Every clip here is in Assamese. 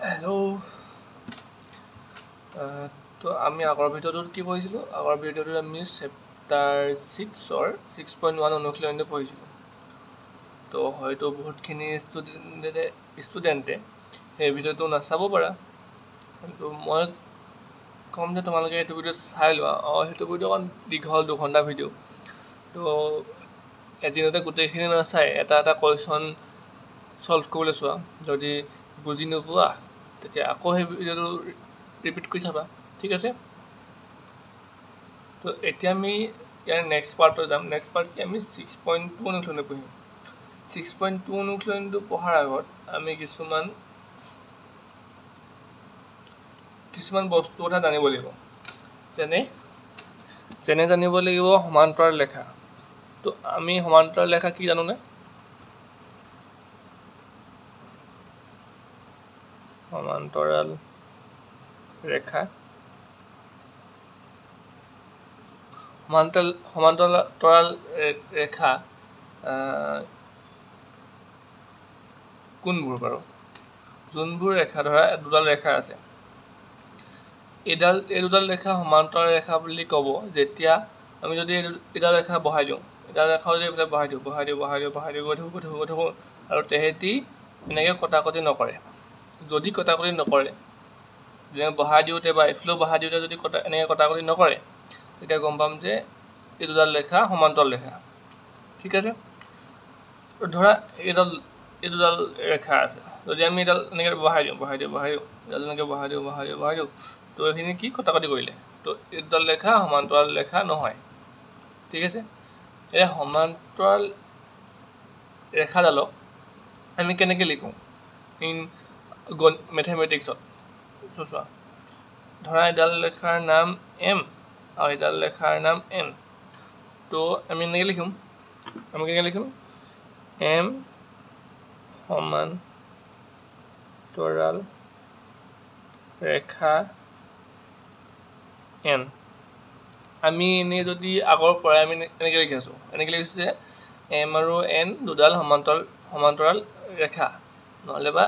হেল্ল' তো আমি আগৰ ভিডিঅ'টোত কি পঢ়িছিলোঁ? আগৰ ভিডিঅ'টোত আমি চেপ্টাৰ 6ৰ 6.1 অনুশীলনীটো পঢ়িছিলোঁ। তো হয়তো বহুতখিনি ষ্টুডেণ্টে সেই ভিডিঅ'টো নাচাব পাৰা, কিন্তু মই ক'ম যে তোমালোকে এইটো ভিডিঅ' চাই লোৱা। সেইটো ভিডিঅ' অকণ দীঘল, 2 ঘণ্টা ভিডিঅ'। তো এদিনতে গোটেইখিনি নাচাই এটা এটা কুৱেশ্যন ছল্ভ কৰিবলৈ চোৱা। যদি বুজি নোপোৱা তেতিয়া আকৌ সেই ভিডিঅ'টো ৰিপিট কৰি চাবা, ঠিক আছে? তো এতিয়া আমি ইয়াৰ নেক্সট পাৰ্টত যাম। নেক্সট পাৰ্ট কি, আমি 6.2 অনুশীলনী পঢ়িম। 6.2 অনুশীলনীটো পঢ়াৰ আগত আমি কিছুমান বস্তু কথা জানিব লাগিব। যেনে জানিব লাগিব সমান্তৰাল ৰেখা। তো আমি সমান্তৰাল ৰেখা কি জানোনে? সমান্তৰাল ৰেখা ৰেখা কোনবোৰ বাৰু? যোনবোৰ ৰেখা, ধৰা দুডাল ৰেখা আছে, এই দুডাল ৰেখা সমান্তৰাল ৰেখা বুলি ক'ব যেতিয়া আমি যদি এইডাল ৰেখা বহাই দিওঁ, এডাল ৰেখা যদি এইফালে বহাই দিওঁ গৈ থাকোঁ আৰু তেহেঁতি এনেকৈ কটাকটি নকৰে। যদি কটাকটি নকৰে, যেনে বহাই দিওঁতে বা এইফালেও বহাই দিওঁতে যদি এনেকৈ কটাকটি নকৰে, তেতিয়া গম পাম যে এই দুডাল ৰেখা সমান্তৰাল ৰেখা, ঠিক আছে? ধৰা এই দুডাল ৰেখা আছে, যদি আমি এডাল এনেকৈ বহাই দিওঁ এডাল এনেকৈ বহাই দিওঁ, তো এইখিনি কি কটাকটি কৰিলে, তো এই দুডাল ৰেখা সমান্তৰাল ৰেখা নহয়, ঠিক আছে? এই সমান্তৰাল ৰেখাডালক আমি কেনেকৈ লিখোঁ ইন মেথমেটিক্সত? চোৱা, ধৰা এডাল ৰেখাৰ নাম এম আৰু এডাল ৰেখাৰ নাম এন। তো আমি কেনেকৈ লিখিম? এম সমান্তৰাল ৰেখা এন। আমি এনেই যদি আগৰ পৰাই আমি এনেকৈ লিখিছোঁ যে এম আৰু এন দুডাল সমান্তৰাল ৰেখা, নহ'লে বা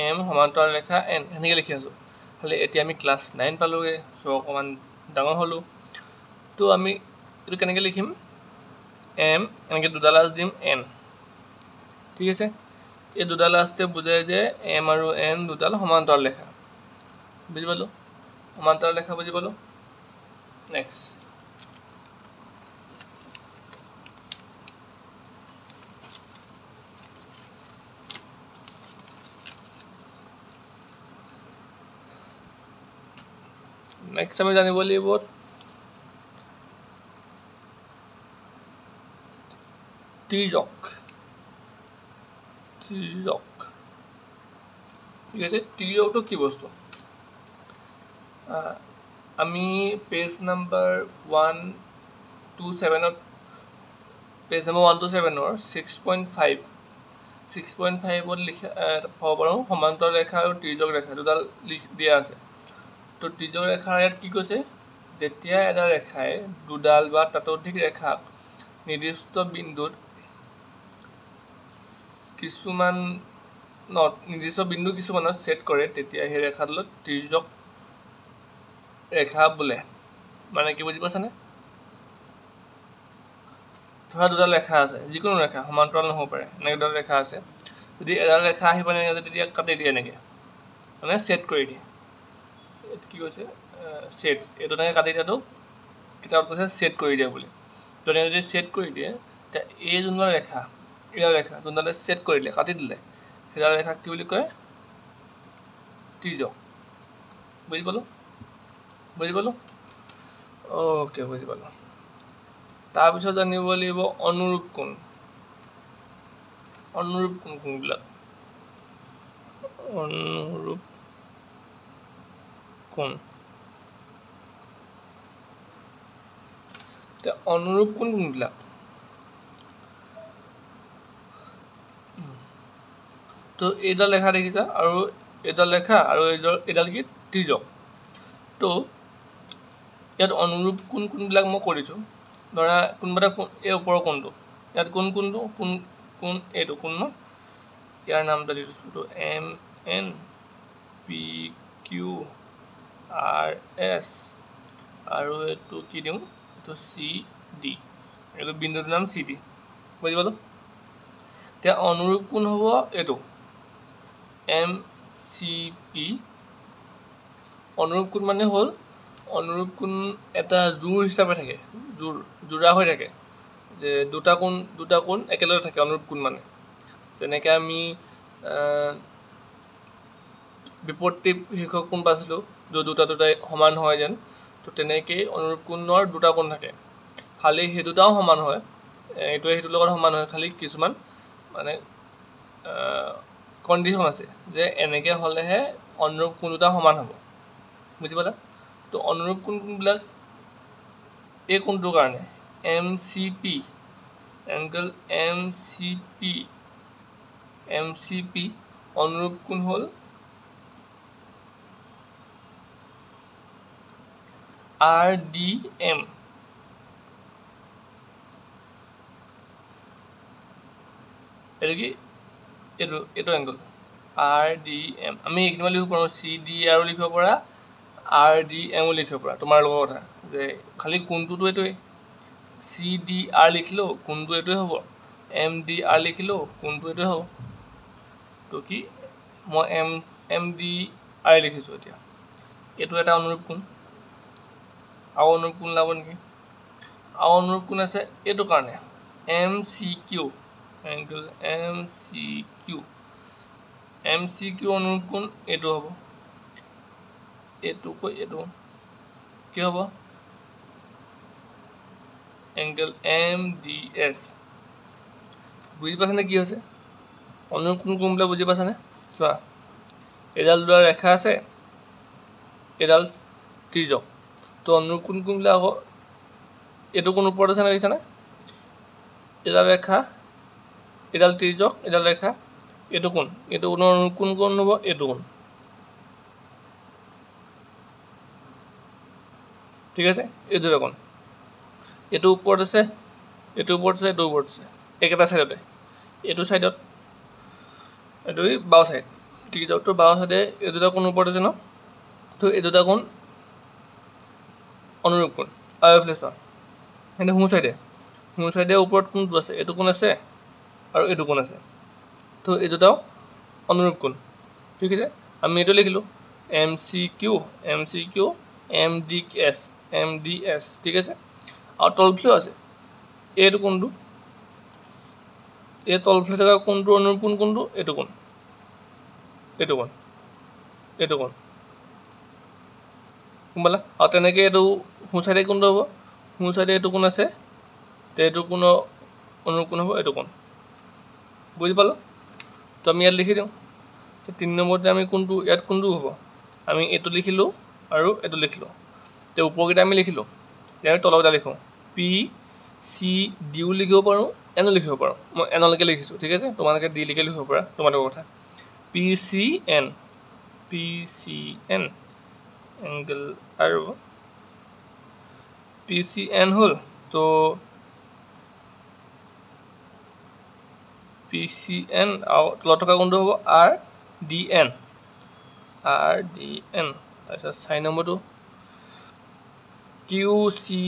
এম সমান্তৰাল ৰেখা এন, সেনেকৈ লিখি আছোঁ। খালি এতিয়া আমি ক্লাছ 9 পালোঁগৈ, চ' অকণমান ডাঙৰ হ'লোঁ। তো আমি এইটো কেনেকৈ লিখিম? এম এনেকৈ দুডাল আঁচ দিম, এন, ঠিক আছে? এই দুডাল আঁচতে বুজায় যে এম আৰু এন দুডাল সমান্তৰাল ৰেখা। বুজি পালোঁ? সমান্তৰাল ৰেখা বুজি পালোঁ। নেক্সট, আমি জানিব লাগিব তিৰ্যক, ঠিক আছে? তিৰ্যকটো কি বস্তু? আমি পেজ নাম্বাৰ 127ৰ 6.5ত পাব পাৰোঁ সমান্তৰাল ৰেখা আৰু তিৰ্যক ৰেখা দুডাল দিয়া আছে। তো তিৰ্যক ৰেখাৰ ইয়াত কি কৈছে? যেতিয়া এডাল ৰেখাই দুডাল বা ততোধিক ৰেখাক নিৰ্দিষ্ট বিন্দু কিছুমানত ছেদ কৰে, তেতিয়া সেই ৰেখাডালত তিৰ্যক ৰেখা বোলে। মানে কি বুজি পাইছানে? ধৰা দুডাল ৰেখা আছে, যিকোনো ৰেখা, সমান্তৰাল নহ'ব পাৰে, এনেকৈ দুডাল ৰেখা আছে। যদি এডাল ৰেখা আহি পেলাই তেতিয়া কাটি দিয়ে, এনেকৈ মানে ছেদ কৰি দিয়ে। কি কৈছে? ছেদ। এইটো তেনেকৈ কাটি দিয়াটো কিতাপত কৈছে ছেদ কৰি দিয়া বুলি। যদি ছেদ কৰি দিয়ে, তেতিয়া এই যোনডাল ৰেখা যোনডালে ছেদ কৰি দিলে, কাটি দিলে, সেইডাল ৰেখাক কি বুলি কয়? তিৰ্যক। বুজি পালোঁ? অ'কে, বুজি পালোঁ। তাৰপিছত জানিব লাগিব অনুৰূপ কোণ। কোনবিলাক? অনুৰূপ কোণ। অনুৰূপ কোণ কোনবিলাক? তো এইডাল ৰেখা দেখিছা, আৰু এইডাল ৰেখা, আৰু এইডাল কি? তিৰ্যক। তো ইয়াত অনুৰূপ কোনবিলাক মই কৈ দিছোঁ। ধৰা কোনোবা এটা এই ওপৰৰ কোণটো, ইয়াত কোনটো? কোন এইটো কোণ ন? ইয়াৰ নামটো দি দিছোঁ, তো M N P Q R S আৰু এইটো কি দিওঁ এইটো চি ডি এইটো বিন্দুটোৰ নাম চি ডি বুজি পালোঁ এতিয়া অনুৰূপ কোণ হ'ব এইটো এম চি পি অনুৰূপ কোণ মানে হ'ল অনুৰূপ কোণ এটা জোৰ হিচাপে থাকে জোৰা হৈ থাকে যে দুটা কোণ একেলগে থাকে অনুৰূপ কোণ মানে যেনেকৈ আমি বিপত্তি শীৰ্ষক কোণ পাইছিলোঁ য'ত দুটাই সমান হয় যেন তো তেনেকেই অনুৰূপ কোণৰ দুটা কোণ থাকে খালি সেই দুটাও সমান হয় এইটোৱে সেইটোৰ লগত সমান হয় খালি কিছুমান মানে কণ্ডিশ্যন আছে যে এনেকৈ হ'লেহে অনুৰূপ কোণ দুটা সমান হ'ব বুজি পালা তো অনুৰূপ কোণবিলাক এই কোণটোৰ কাৰণে M C P angle M C P অনুৰূপ কোণ হ'ল আৰ ডি এম এইটো কি এইটো এংগল আৰ ডি এম আমি এইখিনি লিখিব পাৰোঁ চি ডি আৰো লিখিব পৰা আৰ ডি এমো লিখিব পৰা তোমাৰ লগৰ কথা যে খালি কোণটোতো এইটোৱে চি ডি আৰ লিখিলেও কোণটো এইটোৱে হ'ব এম ডি আৰ লিখিলেও কোণটো এইটোৱে হ'ব তো কি মই এম ডি আৰ লিখিছোঁ এতিয়া এইটো এটা অনুৰূপ কোণ আৰু অনুৰূপ কোণ ওলাব নেকি আৰু অনুৰূপ কোণ আছে এইটো কাৰণে M C Q angle M C Q অনুৰূপ কোণ এইটো হ'ব এইটো কি হ'ব এংগল এম ডি এছ বুজি পাইছেনে কি হৈছে অনুৰূপ কোণবিলাক বুজি পাইছেনে চোৱা এডাল দুডাল ৰেখা আছে এডাল ত্ৰিজক তো অনুৰূপ কোণবিলাক আকৌ এইটো কোণ ওপৰত আছে নে দেখিছানে এডাল ৰেখা এডাল ত্ৰিজক এডাল ৰেখা এইটো কোণৰ অনুৰূপ কোণ হ'ব এইটো কোণ ঠিক আছে এই দুটা কোণ এইটো ওপৰত আছে এইটো ওপৰত আছে একেটা ছাইডতে এইটো ছাইডত এইটো বাও ছাইড ত্ৰিজকটো বাও ছাইডে এই দুটা কোণ ওপৰত আছে ন তো এই দুটা কোণ অনুৰূপ কোণ আৰু এইফালে চোৱা কিন্তু সোঁ চাইডে ওপৰত কোণটো আছে এইটো কোণ আছে আৰু এইটো কোণ আছে তো এই দুটাও অনুৰূপ কোণ ঠিক আছে আমি এইটো লিখিলোঁ M C Q M D S ঠিক আছে আৰু তলফালেও আছে এইটো কোণটো এই তলফালে থকা কোণটো অনুৰূপ কোণ কোনটো এইটো কোণ গম পালা আৰু তেনেকৈ এইটো সোঁ চাইডে কোণটো হ'ব সোঁ চাইডে এইটো কোণ আছে তো এইটো কোণৰ অনুৰূপ কোণ হ'ব এইটো কোণ বুজি পালোঁ তো আমি ইয়াত লিখি দিওঁ তো 3 নম্বৰতে আমি ইয়াত কোনটো হ'ব আমি এইটো লিখিলোঁ আৰু এইটো লিখিলোঁ তো ওপৰকেইটা আমি লিখিলোঁ ইয়াৰ তলকেইটা লিখোঁ পি চি ডিও লিখিব পাৰোঁ এনো লিখিব পাৰোঁ মই এনলৈকে লিখিছোঁ ঠিক আছে তোমালোকে ডিলৈকে লিখিব পাৰা তোমালোকৰ কথা পি চি এন এংগল আৰু পি চি এন হ'ল তো পি চি এন আৰু তলত থকা কোনটো হ'ব আৰ ডি এন তাৰপিছত 4 নম্বৰটো কিউ চি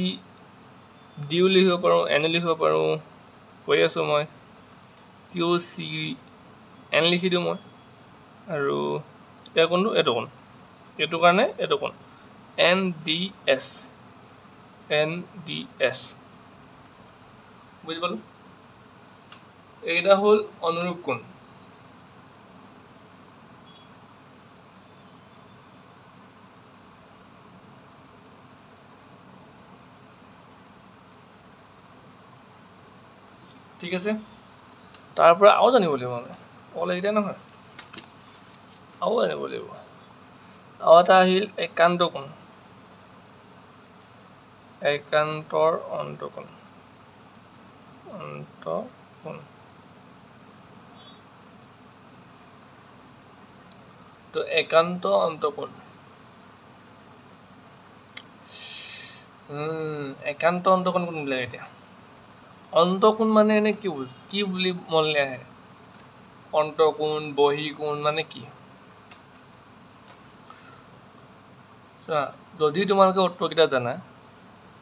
ডিও লিখিব পাৰোঁ এনো লিখিব পাৰোঁ কৈ আছোঁ মই কিউ চি এন লিখি দিওঁ মই আৰু ইয়াৰ কোনটো এইটো কাৰণে এইটো কোণ এন ডি এছ বুজি পালোঁ এইকেইটা হ'ল অনুৰূপ কোণ ঠিক আছে তাৰ পৰা আৰু জানিব লাগিব আমি অকল এইকেইটা নহয় আৰু জানিব লাগিব আৰু এটা আহিল একান্ত কোণ একান্তৰ অন্তঃকোণ তো একান্ত অন্তঃকোণ একান্ত অন্তঃকোণ কোনবিলাক এতিয়া অন্তঃকোণ মানে এনে কি বুলি মনলৈ আহে অন্তঃকোণ বহিকোণ মানে কি যদি তোমালোকে উত্তৰকেইটা জানা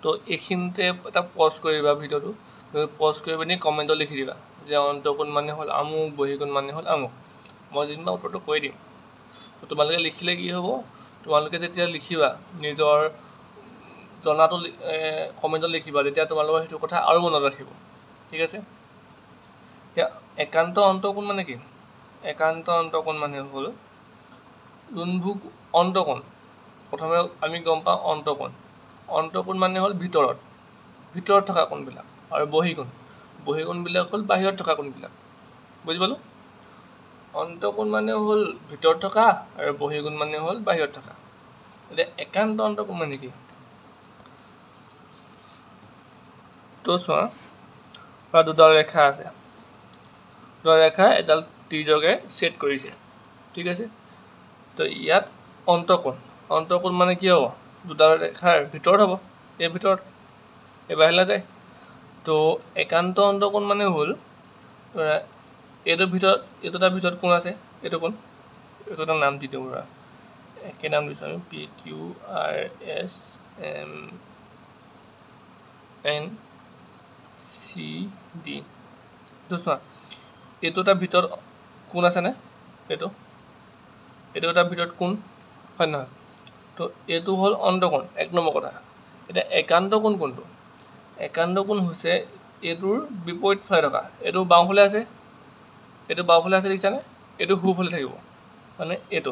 তো এইখিনিতে এটা পষ্ট কৰিবা ভিডিঅ'টো পষ্ট কৰি পিনি কমেণ্টত লিখি দিবা যে অন্তঃকোণ মানে হ'ল আমুক বহীকোণ মানে হ'ল আমুক মই যেনিবা উত্তৰটো কৈ দিম তো তোমালোকে লিখিলে কি হ'ব তোমালোকে যেতিয়া লিখিবা নিজৰ জনাটো কমেণ্টত লিখিবা তেতিয়া তোমালোকৰ সেইটো কথা আৰু মনত ৰাখিব ঠিক আছে এতিয়া একান্ত অন্তঃকোণ মানে কি একান্ত অন্তঃকোণ মানে হ'ল যোনবোৰ অন্তঃকোণ প্ৰথমে আমি গম পাওঁ অন্তঃকোণ মানে হ'ল ভিতৰত থকা কোণবিলাক আৰু বহীকোণবিলাক হ'ল বাহিৰত থকা কোণবিলাক বুজি পালোঁ অন্তঃকোণ মানে হ'ল ভিতৰত থকা আৰু বহীকোণ মানে হ'ল বাহিৰত থকা এতিয়া একান্ত অন্তঃকোণ মানে কি তো চোৱা দুডাল ৰেখা আছে দুডাল ৰেখা এডাল ত্ৰিজকে ছেট কৰিছে ঠিক আছে তো ইয়াত অন্তঃকোণ মানে কি হ'ব দুডাল ৰেখাৰ ভিতৰত হ'ব এই ভিতৰত এই বাহিৰলৈ যায় তো একান্ত অন্তঃকোণ মানে হ'ল এইটোৰ ভিতৰত ভিতৰত কোণ আছে এইটো কোণ এইটো এটা নাম দি দিওঁ পৰা একে নাম দিছোঁ আমি PQRSMNCD তো চোৱা এইটো এটা ভিতৰত কোণ আছেনে এইটো এটা ভিতৰত কোণ হয় নহয় তো এইটো হ'ল অন্তঃকোণ এক নম্বৰ কথা এতিয়া একান্ত কোণ কোনটো একান্ত কোণ হৈছে এইটোৰ বিপৰীত ফালে থকা এইটো বাওঁফালে আছে দেখিছানে এইটো সোঁফালে থাকিব মানে এইটো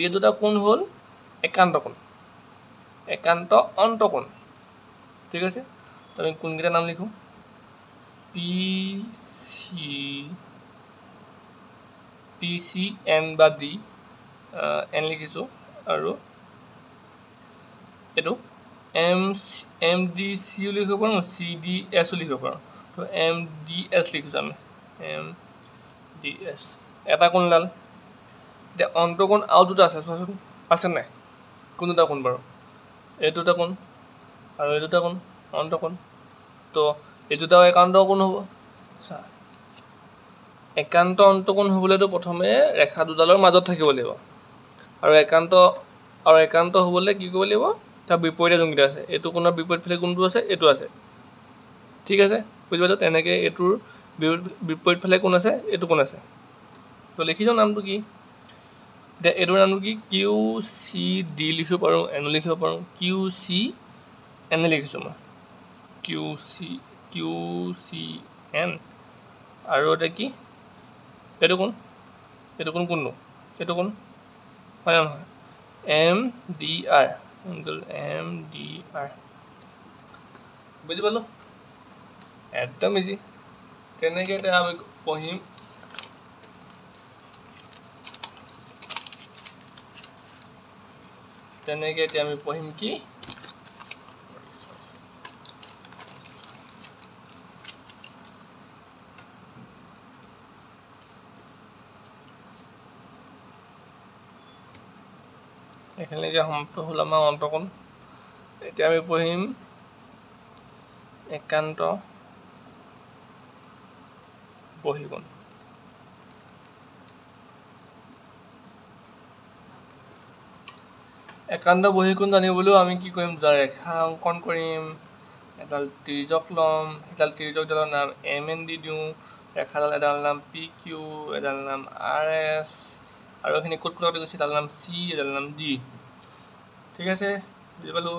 এই দুটা কোণ হ'ল একান্ত অন্তঃকোণ ঠিক আছে তো আমি কোনকেইটা নাম লিখোঁ PCN বা D N লিখিছোঁ আৰু এইটো MDCও লিখিব পাৰোঁ CDSও লিখিব পাৰোঁ তো MDS লিখিছোঁ আমি MDS এটা কোণডাল এতিয়া অন্তঃকোণ আৰু দুটা আছে চোৱাচোন আছে নাই কোন দুটা কোণ বাৰু এই দুটা কোণ আৰু এই দুটা কোণ অন্তঃকোণ তো এই দুটাও একান্ত কোণ হ'ব একান্ত অন্তঃকোণ হ'বলৈতো প্ৰথমে ৰেখা দুডালৰ মাজত থাকিব লাগিব আৰু একান্ত হ'বলৈ কি কৰিব লাগিব তাৰ বিপৰীতে যোনকেইটা আছে এইটো কোণৰ বিপৰীত ফালে কোনটো আছে এইটো আছে ঠিক আছে বুজি পাইছোঁ তেনেকৈ এইটোৰ বিপৰীত ফালে কোণ আছে এইটো কোণ আছে তো লিখি যাওঁ নামটো কি এতিয়া এইটোৰ নামটো কি QCD লিখিব পাৰোঁ N লিখিব পাৰোঁ QCN লিখিছোঁ মই QCN আৰু এটা কি এইটো কোণ কোনটো এইটো কোণ হয় নহয় MDR বুজি পালোঁ একদম ইজি তেনেকৈ এতিয়া আমি পঢ়িম কি এখানলৈকে সমাপ্ত হ'ল আমাৰ অন্তঃকোণ এতিয়া আমি পঢ়িম একান্ত বহীকোণ একান্ত বহীকোণ জানিবলৈও আমি কি কৰিম দুটা ৰেখা অংকন কৰিম এডাল ত্ৰিজক ল'ম এডাল ত্ৰিজকডালৰ নাম MN দি দিওঁ ৰেখাডাল এডাল নাম PQ এডাল নাম RS আৰু এইখিনি ক'ত গৈছে এডাল নাম C এডাল নাম D ঠিক আছে বুজি পালোঁ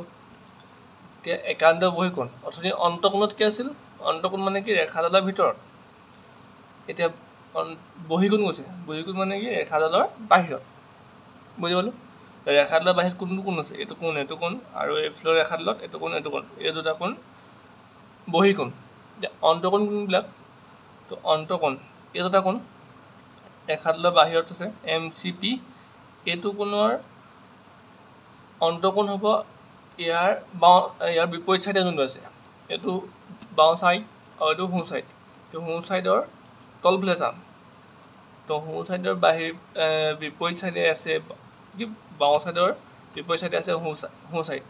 এতিয়া একান্ত বহীকোণ অথনি অন্তঃকোণত কি আছিল অন্তঃকোণ মানে কি ৰেখাডালৰ ভিতৰত এতিয়া বহীকোণ মানে কি ৰেখাডালৰ বাহিৰত বুজি পালোঁ ৰেখাডালৰ বাহিৰত কোনটো কোণ আছে এইটো কোণ আৰু এইফালৰ ৰেখাডালত এইটো কোণ এই দুটা কোণ বহীকোণ এতিয়া অন্তঃকোণ কোনবিলাক তো অন্তঃকোণ এই দুটা কোণ ৰেখাডালৰ বাহিৰত আছে MCP এইটো কোণৰ অন্তঃকোণ হ'ব ইয়াৰ বিপৰীত চাইডে যোনটো আছে এইটো বাওঁ চাইড আৰু এইটো সোঁ চাইড তো সোঁ চাইডৰ তলফালে চাম তো সোঁ চাইডৰ বিপৰীত চাইডে আছে কি বাওঁ চাইডৰ বিপৰীত চাইডে আছে সোঁ চাইড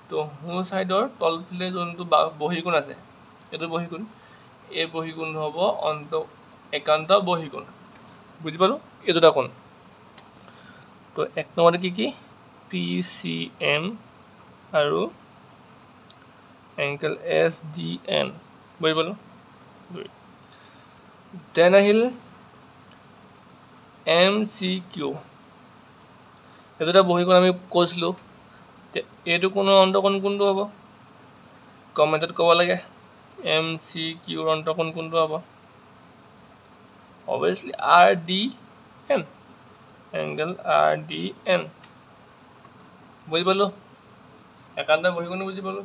তো সোঁ চাইডৰ তলফালে যোনটো বহীকোণ আছে এইটো বহীকোণ এই বহীকোণ হ'ব একান্ত বহীকোণ বুজি পালোঁ এই দুটা কোণ তো এক নম্বৰতে কি PCM আৰু এংগল SDN বুজি পালো দেন আহিল MCQ এটা বহিখন আমি কৈছিলো এইটো কোনো অন্তকোণ কোনটো হ'ব কমেন্টত ক'ব লাগে MCQ অন্তকোণ কোনটো হ'ব obviously RDN angle RDN বুজি পালো একান্ত বহিখনো বুজি পালো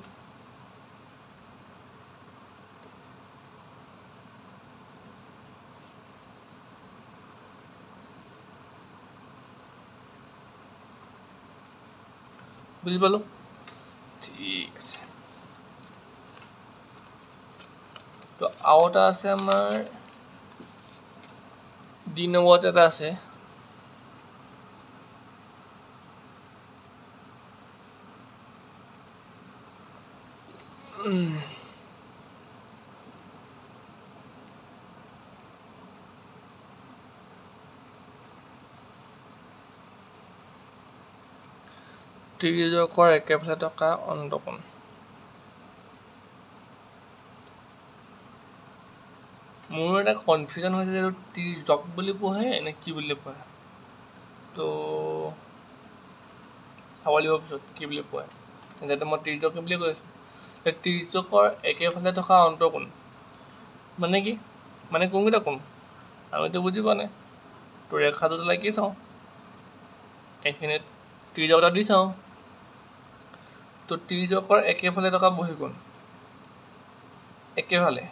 বুজি পালো ঠিক আছে তো আওটা আছে আমাৰ ডি নম্বৰত এটা আছে ত্ৰিজোঁকৰ একেফালে থকা অন্তকোণ মোৰ এটা কনফিউজন হৈছে যে ত্ৰিজোঁক বুলি পঢ়ে নে কি বুলি পঢ়ে তো চাব লাগিব পিছত কি বুলি পঢ়ে যেনে মই ত্ৰিজোঁক বুলি কৈছোঁ ত্ৰিজোঁকৰ একেফালে থকা অন্তকোণ মানে কি মানে কোনকেইটা কোণ আমিতো বুজি পোৱা নাই তো ৰেখাটো লাগি চাওঁ এইখিনিত ত্ৰিজোঁক এটা দি চাওঁ তো ত্ৰিজোঁকৰ একেফালে থকা বহিকোণ একেফালে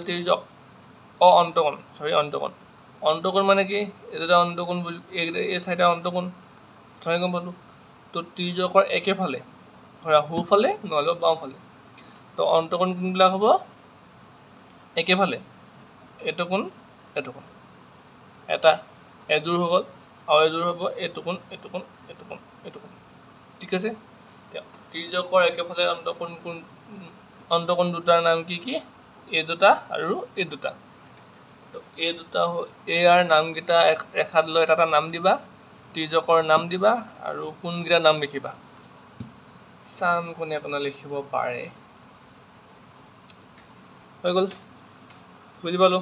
ত্ৰিজোঁক অন্তকোণ অন্তকোণ মানে কি এটা অন্তকোণ এই চাৰিটা অন্তকোণ ধৰি গম পালোঁ তো ত্ৰিজোঁকৰ একেফালে ধৰা সোঁফালে নহ'লে বাওঁফালে তো অন্তকোণ কোনবিলাক হ'ব একেফালে এইটো কোণ এটা এযোৰ হৈ গ'ল আৰু এযোৰ হ'ব এইটো কোণ ঠিক আছে ত্ৰিজোঁকৰ একেফালে অন্তকোণ দুটাৰ নাম কি এই দুটা আৰু এই দুটা তো এই দুটা ইয়াৰ নামকেইটা ৰেখাত লৈ এটা নাম দিবা ত্ৰিজোঁকৰ নাম দিবা আৰু কোনকেইটা নাম লিখিবা চাম কোনে কোনে লিখিব পাৰে হৈ গ'ল বুজি পালো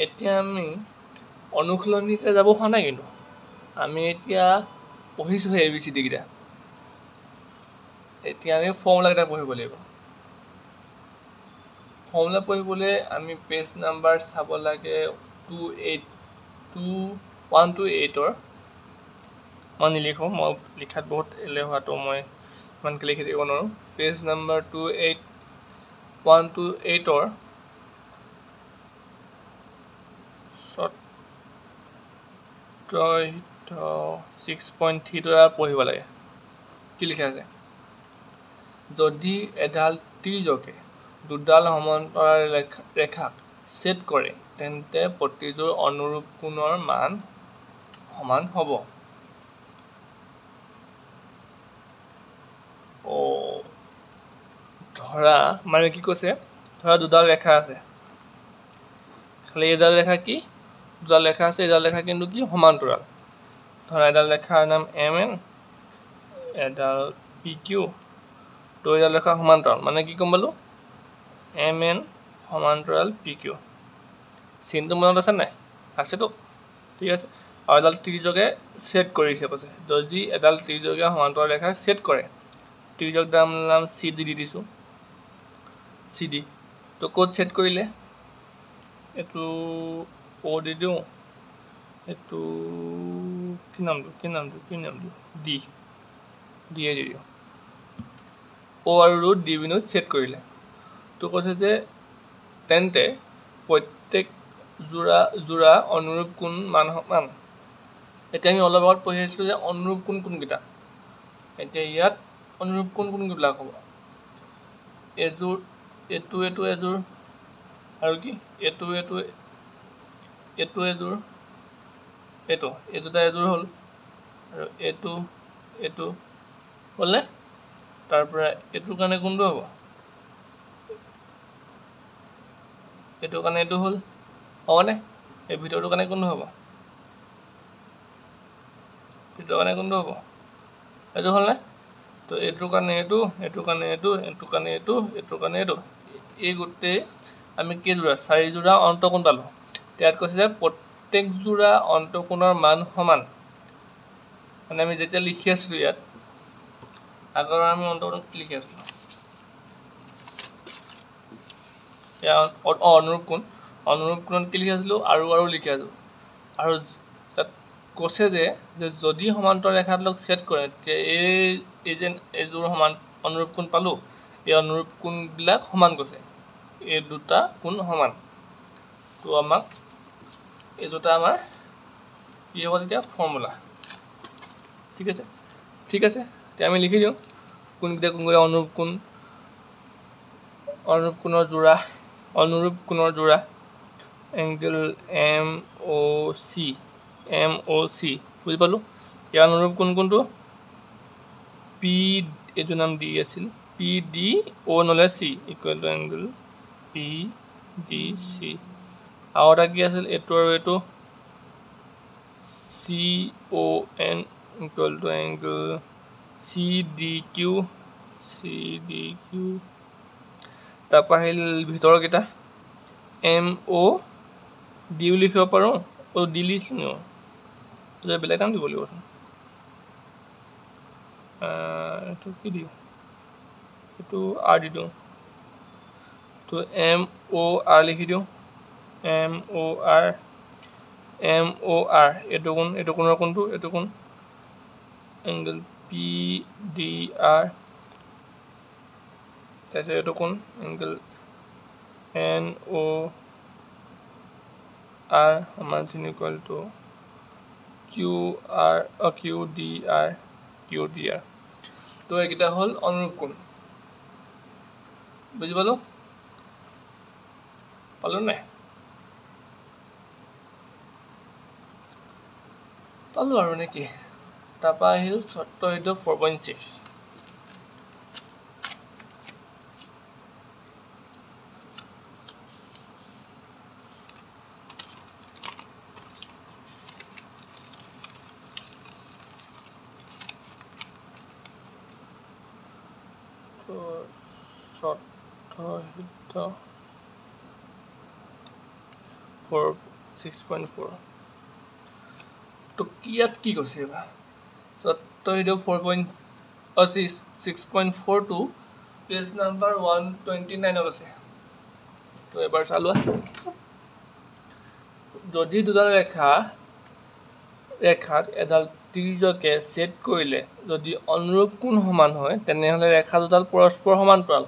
এতিয়া আমি অনুশীলনীতে যাব হোৱা নাই কিন্তু আমি এতিয়া পঢ়িছোঁহে ABCD কেইটা এতিয়া আমি ফৰ্মুলাকেইটা পঢ়িব লাগিব ফৰ্মুলা পঢ়িবলৈ আমি পেজ নাম্বাৰ চাব লাগে 128ৰ মই নিলিখোঁ মই লিখাত বহুত এলেহুৱাটো মই ইমানকৈ লিখি দিব নোৱাৰোঁ পেজ নাম্বাৰ 128ৰ 6.3 পঢ়িব লাগে কি লিখা আছে যদি এডাল ত্ৰিজোঁকে দুডাল সমান্তৰাল ৰেখাক ছেদ কৰে তেন্তে প্ৰতিযোৰ অনুৰূপ কোণৰ মান সমান হ'ব ধৰা মানে কি কৈছে ধৰা দুডাল ৰেখা আছে খালি এডাল ৰেখা কি দুডাল ৰেখা আছে এডাল ৰেখা কিন্তু কি সমান্তৰাল ধৰা এডাল ৰেখাৰ নাম MN এডাল PQ তো এডাল ৰেখা সমান্তৰাল মানে কি গম পালো MN সমান্তৰাল PQ চিনটো মনত আছে নাই আছেতো ঠিক আছে আৰু এডাল ত্ৰিজোঁকে ছেদ কৰিছে কৈছে যদি এডাল ত্ৰিজোঁকে সমান্তৰাল ৰেখা ছেদ কৰে ত্ৰিজোঁক নাম CD দি দিছোঁ CD তো ক'ত ছেদ কৰিলে এইটো O দি দিওঁ এইটো কি নাম দিওঁ D দি দিওঁ O আৰু D বিন্দুত ছেদ কৰিলে তো কৈছে যে তেন্তে প্ৰত্যেক যোৰা অনুৰূপ কোণ মান সমান এতিয়া আমি অলপ আগত পঢ়ি আছিলোঁ যে অনুৰূপ কোণ কোনকেইটা এতিয়া ইয়াত অনুৰূপ কোণ কোনবিলাক হ'ব এযোৰ এইটো এযোৰ আৰু কি এইটো এযোৰ এই দুটা এযোৰ হ'ল আৰু এইটো হ'লনে তাৰপৰা এইটোৰ কাৰণে কোনটো হ'ব এইটোৰ কাৰণে এইটো হ'ল হ'বনে এই ভিতৰটোৰ কাৰণে কোনটো হ'ব ভিতৰৰ কাৰণে কোনটো হ'ব এইটো হ'লনে তো এইটোৰ কাৰণে এইটোৰ কাৰণে এইটোৰ কাৰণে এইটোৰ কাৰণে এইটো এই গোটেই আমি কেইযোৰা 4 যোৰা অন্তঃকোণ পালোঁ ইয়াত কৈছে যে প্ৰত্যেক যোৰা অন্তঃকোণৰ মান সমান মানে আমি যেতিয়া লিখি আছিলোঁ ইয়াত আগৰ আমি অন্তঃকোণ লিখি আছিলোঁ অনুৰূপ কোণত কি লিখি আছিলোঁ আৰু লিখি আছিলোঁ আৰু তাত কৈছে যে যদি সমান্তৰাল ৰেখাটোক ছেদ কৰে তেতিয়া এইযোৰ সমান অনুৰূপ কোণ পালোঁ এই অনুৰূপ কোণবিলাক সমান কৈছে এই দুটা কোণ সমান তো আমাক এই দুটা আমাৰ কি হ'ব তেতিয়া ফৰ্মুলা ঠিক আছে এতিয়া আমি লিখি দিওঁ কোনকেইটা অনুৰূপ কোণৰ যোৰা এংগল MOC বুজি পালোঁ ইয়াৰ অনুৰূপ কোণটো P এইটো নাম দি আছিল PDO নহ'লে C equal to angle PDC আৰু এটা কি আছিল এইটো আৰু এইটো CON equal to angle CDQ তাৰপৰা আহিল ভিতৰৰকেইটা MOD লিখিব পাৰোঁ D লিখিছোঁ বেলেগ নাম দিব লাগিবচোন এইটো কি দিওঁ এইটো R দি দিওঁ তো MOR লিখি দিওঁ MOR এইটো কোণৰ কোণটো এইটো কোণ এংগল PDR তাৰপিছত এইটো কোণ এংগল NOR সমান চিন ইকুৱেল টু QDR তো এইকেইটা হ'ল অনুৰূপ কোণ বুজি পালোঁ নাই পালোঁ আৰু নেকি তাৰপৰা আহিল চৰ্তহিত 4.6 চৰ্তহিত 6.4 তো ইয়াত কি কৈছে এইবাৰ চৰ্তহিত 6.4টো পেজ নাম্বাৰ 129 আছে তো এবাৰ চালোৱা যদি দুডাল ৰেখাক এডাল ত্ৰিজ্যকে ছেদ কৰিলে যদি অনুৰূপ কোণ সমান হয় তেনেহ'লে ৰেখা দুডাল পৰস্পৰ সমান্তৰাল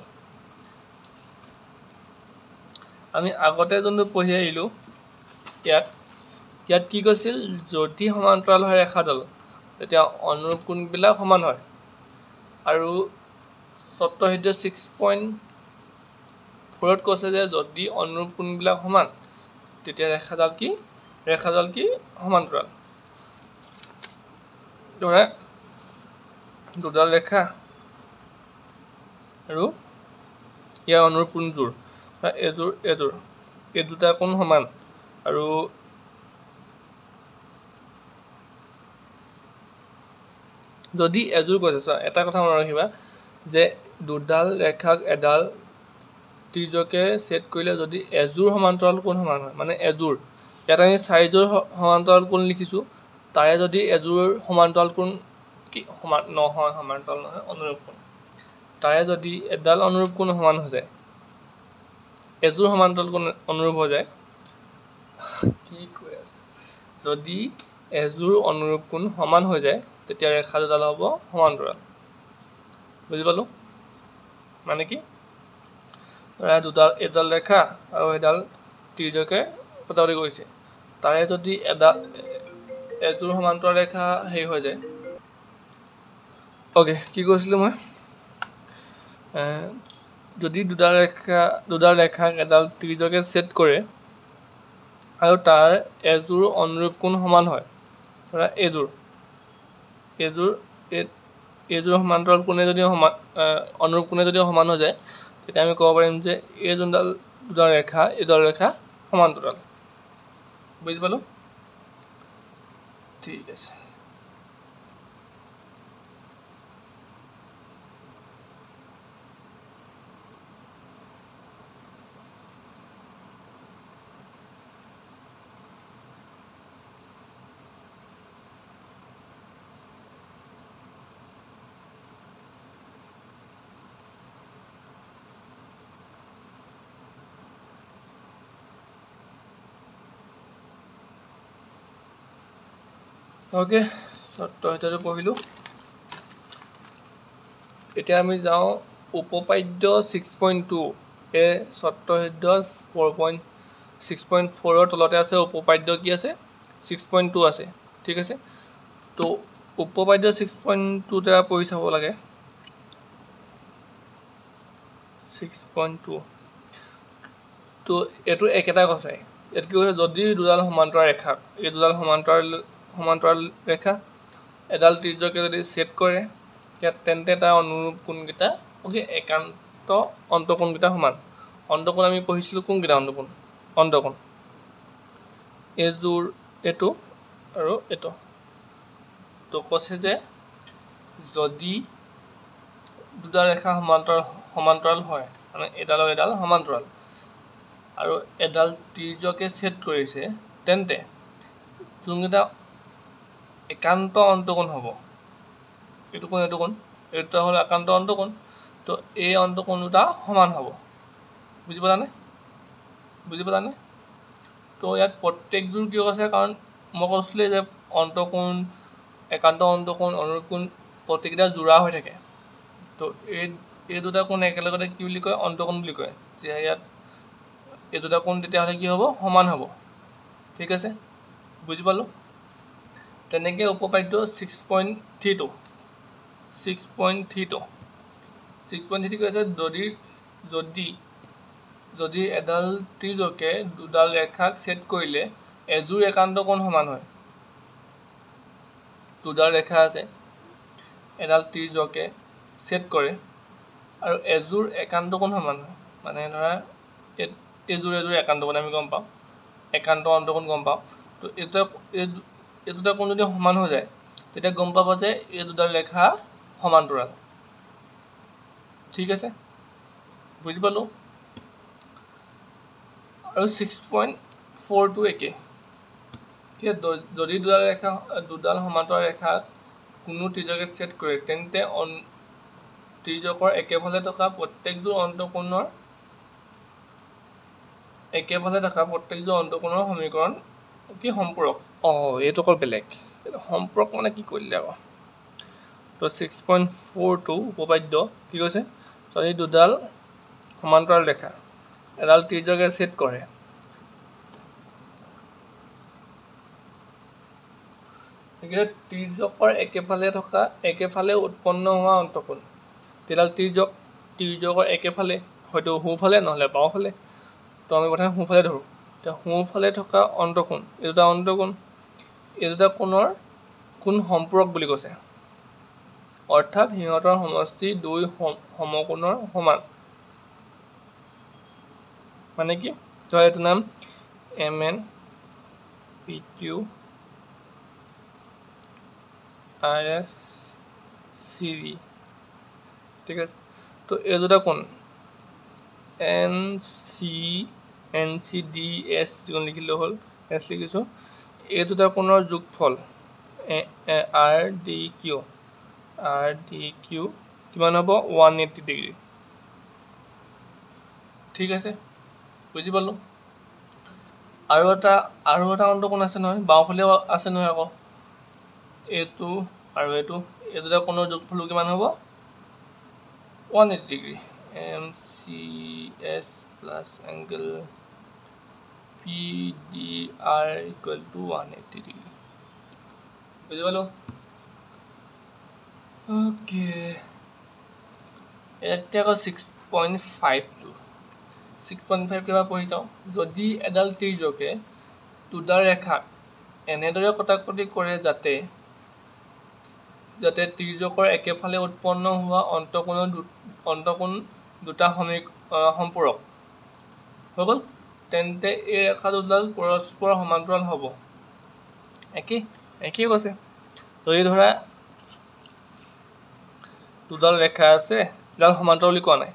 আমি আগতে যোনটো পঢ়ি আহিলোঁ ইয়াত কি কৈছিল যদি সমান্তৰাল হয় ৰেখাডাল তেতিয়া অনুৰূপ কোণবিলাক সমান হয় আৰু চৰ্তহিত 6.4ত কৈছে যে যদি অনুৰূপ কোণবিলাক সমান তেতিয়া ৰেখাডাল কি সমান্তৰাল ধৰা দুডাল ৰেখা আৰু ইয়াৰ অনুৰূপ কোণযোৰ এই দুটা কোণ সমান আৰু যদি এযোৰ কৈছে এটা কথা মনত ৰাখিবা যে দুডাল ৰেখাক এডাল ত্ৰিজ্যকে ছেদ কৰিলে যদি এযোৰ সমান্তৰাল কোণ সমান হয় মানে এযোৰ ইয়াত আমি 4যোৰ সমান্তৰাল কোণ লিখিছোঁ তাৰে যদি এযোৰ সমান্তৰাল কোণ কি সমান্তৰাল নহয় অনুৰূপ কোণ তাৰে যদি এডাল অনুৰূপ কোণ সমান হৈ যায় এযোৰ সমান্তৰাল কোণ অনুৰূপ হৈ যায় কি কৈ আছে যদি এযোৰ অনুৰূপ কোণ সমান হৈ যায় তেতিয়া ৰেখা দুডাল হ'ব সমান্তৰাল বুজি পালোঁ মানে কি এডাল ৰেখা আৰু এডাল ত্ৰিজ্যকে কটাকটি কৰিছে তাৰে যদি এযোৰ সমান্তৰাল ৰেখা হেৰি হৈ যায় অ'কে কি কৈছিলোঁ মই যদি দুডাল ৰেখাক এডাল ত্ৰিজ্যকে ছেদ কৰে আৰু তাৰ এযোৰ অনুৰূপ কোণ সমান হয় ধৰা এইযোৰ সমান্তৰাল কোণে যদি অনুৰূপ কোণে যদি সমান হৈ যায় তেতিয়া আমি ক'ব পাৰিম যে এই দুডাল ৰেখা সমান্তৰাল বুজি পালোঁ ঠিক আছে ওকে চৰ্তহিতাটো পঢ়িলোঁ এতিয়া আমি যাওঁ উপপাদ্য 6.2 এই চৰ্তহিত 6.4 তলতে আছে উপপাদ্য কি আছে 6.2 আছে ঠিক আছে তো উপপাদ্য 6.2 দ্বাৰা পঢ়ি চাব লাগে 6.2 তো এইটো একেটা কথাই ইয়াত কি হৈছে যদি দুডাল সমান্তৰাল ৰেখা এই দুডাল সমান্তৰাল ৰেখা এডাল ত্ৰিজ্যকে যদি ছেদ কৰে তেন্তে তাৰ অনুৰূপ কোণকেইটা ওকে একান্ত অন্তঃকোণকেইটা সমান অন্তঃকোণ আমি পঢ়িছিলোঁ কোনকেইটা অন্তঃকোণ এইযোৰ এইটো আৰু এইটো তো কৈছে যে যদি দুডাল ৰেখা সমান্তৰাল হয় মানে এডাল সমান্তৰাল আৰু এডাল ত্ৰিজ্যকে ছেদ কৰিছে তেন্তে যোনকেইটা একান্ত অন্তঃকোণ হ'ব এইটো কোণ এইটো হ'ল একান্ত অন্তঃকোণ তো এই অন্তঃকোণ দুটা সমান হ'ব বুজি পালানে তো ইয়াত প্ৰত্যেকযোৰ কিয় আছে কাৰণ মই কৈছিলোঁ যে অন্তঃকোণ একান্ত অন্তঃকোণ অনুৰূপ কোণ প্ৰত্যেককেইটা জোৰা হৈ থাকে তো এই দুটা কোণ একেলগতে কি বুলি কয় অন্তঃকোণ বুলি কয় যে ইয়াত এই দুটা কোণ তেতিয়াহ'লে কি হ'ব সমান হ'ব ঠিক আছে বুজি পালোঁ তেনেকৈ উপপাদ্য 6.32 কৈছে যদি এডাল ত্ৰিজ্যকে দুডাল ৰেখাক ছেদ কৰিলে এযোৰ একান্ত কোণ সমান হয় দুডাল ৰেখা আছে এডাল ত্ৰিজ্যকে ছেদ কৰে আৰু এযোৰ একান্ত কোণ সমান হয় মানে ধৰা এযোৰ একান্ত কোণ আমি গম পাওঁ একান্ত অন্তঃকোণ গম পাওঁ তো এই দুটা কোণ যদি সমান হৈ যায় তেতিয়া গম পাব যে এই দুডাল ৰেখা সমান্তৰাল ঠিক আছে বুজি পালোঁ আৰু 6.4টো একে যদি দুডাল সমান্তৰাল ৰেখা কোনো ত্ৰিজ্যকে ছেদ কৰে তেন্তে ত্ৰিজ্যকৰ একেফালে থকা প্ৰত্যেকযোৰ অন্তঃকোণৰ সমীকৰণ কি সম্পূৰক এইটো অকল বেলেগ সম্পূৰক মানে কি কৰিলে আকৌ তো 6.4টো উপপাদ্য কি কৈছে যদি দুডাল সমান্তৰাল ৰেখা এডাল ত্ৰিজ্যকে ছেদ কৰে ত্ৰিজ্যকৰ একেফালে উৎপন্ন হোৱা অন্তঃকোণ তেডাল ত্ৰিজ্যকৰ একেফালে হয়তো সোঁফালে নহ'লে বাওঁফালে তো আমি প্ৰথমে সোঁফালে ধৰোঁ এতিয়া সোঁফালে থকা অন্তঃকোণ এই দুটা কোণৰ কোণ সম্পূৰক বুলি কৈছে অৰ্থাৎ সিহঁতৰ সমষ্টি দুই সমকোণৰ সমান মানে কি তো এইটো নাম MN PQ RS CV ঠিক আছে তো এই দুটা কোণ NCDS যিকোন লিখিলেও হ'ল এছ লিখিছোঁ এই দুটা কোণৰ যোগফল RDQ কিমান হ'ব 180 ডিগ্ৰী ঠিক আছে বুজি পালোঁ আৰু এটা অন্তঃকোণ আছে নহয় বাওঁফালেও আছে নহয় আকৌ এইটো আৰু এইটো এই দুটা কোণৰ যোগফলো কিমান হ'ব 180 degree MCS plus angle PDR equal to 180 degree বুজি পালোঁ ওকে এতিয়া আকৌ 6.5টো এবাৰ পঢ়ি যাওঁ যদি এডাল ত্ৰিজ্যকে দুডাল ৰেখাক এনেদৰে কটাকটি কৰে যাতে ত্ৰিজ্যকৰ একেফালে উৎপন্ন হোৱা অন্তঃকোণ দুটা সম্পূৰক হৈ গ'ল তেন্তে এই ৰেখা দুডাল পৰস্পৰ সমান্তৰাল হ'ব একেই কৈছে যদি ধৰা দুডাল ৰেখা আছে এডাল সমান্তৰাল বুলি কোৱা নাই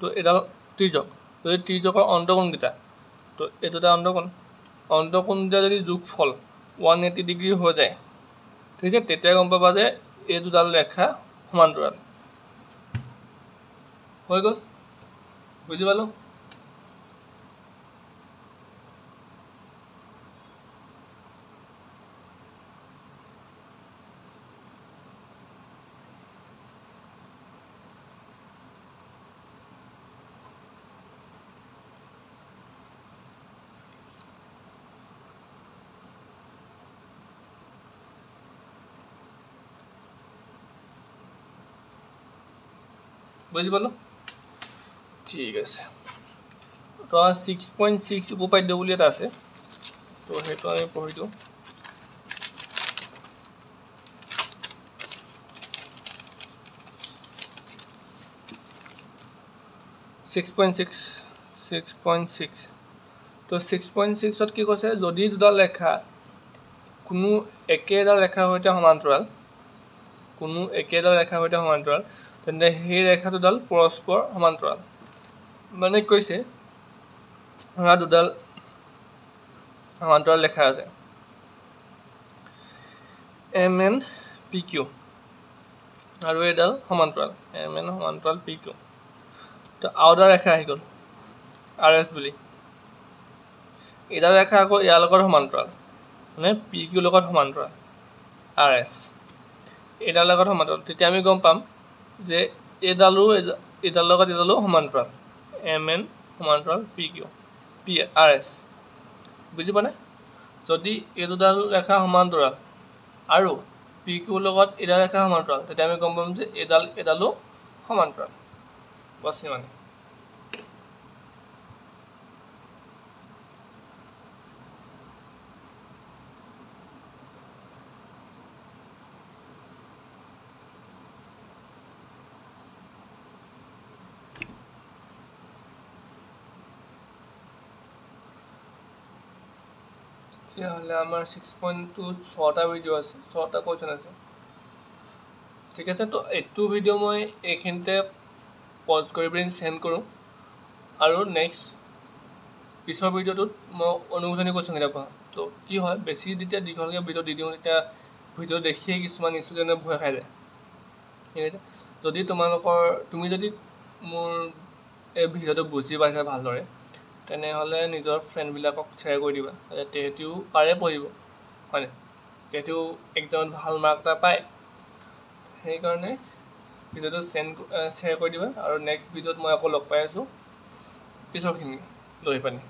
তো এডাল ত্ৰিজ্যক যদি ত্ৰিজ্যকৰ অন্তঃকোণকেইটা তো এই দুটা অন্তঃকোণকেইটা যদি যোগফল 180 ডিগ্ৰী হৈ যায় ঠিক আছে তেতিয়া গম পাবা যে এই দুডাল ৰেখা সমান্তৰাল হৈ গ'ল বুজি পালোঁ বুজি পালো ঠিক আছে তো 6.6 উপপাদ্য বুলি এটা আছে তো সেইটো আমি পঢ়ি দিওঁ 6.6 তো 6.6 ত কি কৈছে যদি দুডাল ৰেখা কোনো একেডাল ৰেখাৰ সৈতে সমান্তৰাল তেন্তে সেই ৰেখা দুডাল পৰস্পৰ সমান্তৰাল মানে কৈছে ধৰা দুডাল সমান্তৰাল ৰেখা আছে MN PQ আৰু এডাল সমান্তৰাল MN সমান্তৰাল PQ তো আউটাৰ ৰেখা আহি গ'ল RS বুলি এডাল ৰেখা আকৌ ইয়াৰ লগত সমান্তৰাল মানে PQ লগত সমান্তৰাল RS এডাল লগত সমান্তৰাল তেতিয়া আমি গম পাম যে এডালৰ লগত এডালো সমান্তৰাল MN সমান্তৰাল PQ RS বুজি পানে যদি এই দুডাল ৰেখা সমান্তৰাল আৰু PQ লগত এডাল ৰেখা সমান্তৰাল তেতিয়া আমি গম পাম যে এডালো সমান্তৰাল বসি মানে হলে আমার 6.2 6টা ভিডিও আছে 6টা কোয়েশ্চন আছে ঠিক আছে তো এইটো ভিডিও মই এখিনতে পজ কৰি পিন সেন্ড কৰো আৰু নেক্সট পিছৰ ভিডিওটোত মই অনুসন্ধানী কোয়েশ্চন এটা পাম তো কি হয় বেছি যেতিয়া দীঘলকৈ ভিডিও দি দিওঁ তেতিয়া ভিডিও দেখিয়ে কিছুমান ষ্টুডেণ্টে ভয় খাই যায় ঠিক আছে তুমি যদি মোৰ এই ভিডিওটো বুজি পাইছা ভালদৰে তেনেহলে নিজৰ ফ্ৰেণ্ডবিলাকক শ্বেয়াৰ কৰি দিবা যাতে তেহেঁতিও পাৰে পঢ়িব হয় তেহেঁতিও এক্সামত ভাল মাৰ্ক এটা পায় সেইকাৰণে ভিডিওটো শ্বেয়াৰ কৰি দিবা আৰু নেক্সট ভিডিওত মই আকৌ লগ পাই আছোঁ পিছৰখিনি লৈ পানি